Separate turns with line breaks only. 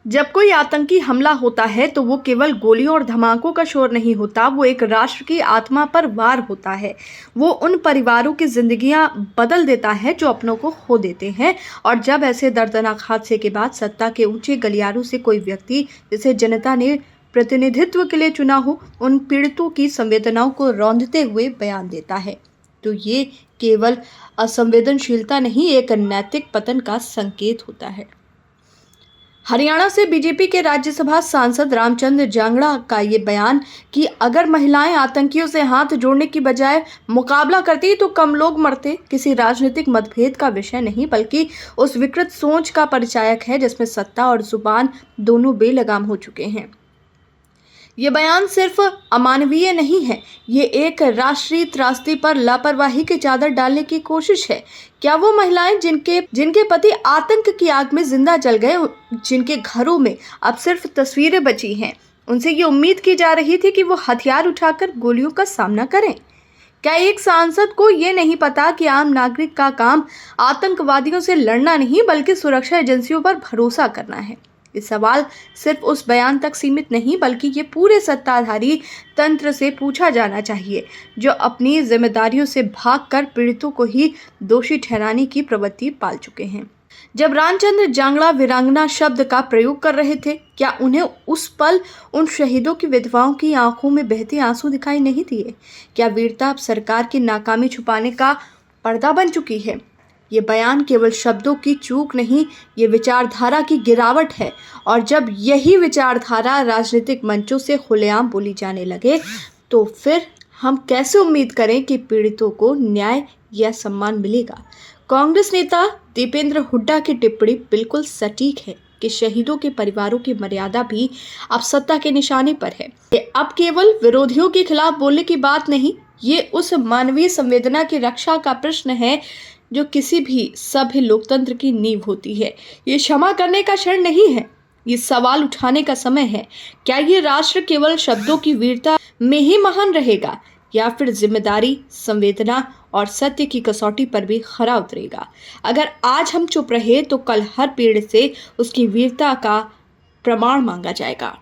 जब कोई आतंकी हमला होता है तो वो केवल गोलियों और धमाकों का शोर नहीं होता, वो एक राष्ट्र की आत्मा पर वार होता है। वो उन परिवारों की जिंदगियां बदल देता है जो अपनों को खो देते हैं। और जब ऐसे दर्दनाक हादसे के बाद सत्ता के ऊंचे गलियारों से कोई व्यक्ति, जिसे जनता ने प्रतिनिधित्व के लिए चुना हो, उन पीड़ितों की संवेदनाओं को रौंदते हुए बयान देता है, तो ये केवल असंवेदनशीलता नहीं, एक नैतिक पतन का संकेत होता है। हरियाणा से बीजेपी के राज्यसभा सांसद रामचंद्र जांगड़ा का ये बयान कि अगर महिलाएं आतंकियों से हाथ जोड़ने की बजाय मुकाबला करती तो कम लोग मरते, किसी राजनीतिक मतभेद का विषय नहीं बल्कि उस विकृत सोच का परिचायक है जिसमें सत्ता और जुबान दोनों बेलगाम हो चुके हैं। ये बयान सिर्फ अमानवीय नहीं है, ये एक राष्ट्रीय त्रासदी पर लापरवाही की चादर डालने की कोशिश है। क्या वो महिलाएं जिनके पति आतंक की आग में जिंदा जल गए, जिनके घरों में अब सिर्फ तस्वीरें बची हैं, उनसे ये उम्मीद की जा रही थी कि वो हथियार उठाकर गोलियों का सामना करें? क्या एक सांसद को ये नहीं पता कि आम नागरिक का काम आतंकवादियों से लड़ना नहीं बल्कि सुरक्षा एजेंसियों पर भरोसा करना है? ये सवाल सिर्फ उस बयान तक सीमित नहीं बल्कि ये पूरे सत्ताधारी तंत्र से पूछा जाना चाहिए, जो अपनी जिम्मेदारियों से भागकर पीड़ितों को ही दोषी ठहराने की प्रवृत्ति पाल चुके हैं। जब रामचंद्र जांगड़ा वीरांगना शब्द का प्रयोग कर रहे थे, क्या उन्हें उस पल उन शहीदों की विधवाओं की आंखों में बहते आंसू दिखाई नहीं दिए? क्या वीरता अब सरकार की नाकामी छुपाने का पर्दा बन चुकी है? ये बयान केवल शब्दों की चूक नहीं, ये विचारधारा की गिरावट है। और जब यही विचारधारा राजनीतिक मंचों से खुलेआम बोली जाने लगे, तो फिर हम कैसे उम्मीद करें कि पीड़ितों को न्याय या सम्मान मिलेगा? कांग्रेस नेता दीपेंद्र हुड्डा की टिप्पणी बिल्कुल सटीक है कि शहीदों के परिवारों की मर्यादा भी अब सत्ता के निशाने पर है। ये अब केवल विरोधियों के खिलाफ बोलने की बात नहीं, ये उस मानवीय संवेदना की रक्षा का प्रश्न है जो किसी भी सभ्य लोकतंत्र की नींव होती है। ये क्षमा करने का क्षण नहीं है, ये सवाल उठाने का समय है। क्या ये राष्ट्र केवल शब्दों की वीरता में ही महान रहेगा या फिर जिम्मेदारी, संवेदना और सत्य की कसौटी पर भी खरा उतरेगा? अगर आज हम चुप रहे तो कल हर पीढ़ी से उसकी वीरता का प्रमाण मांगा जाएगा।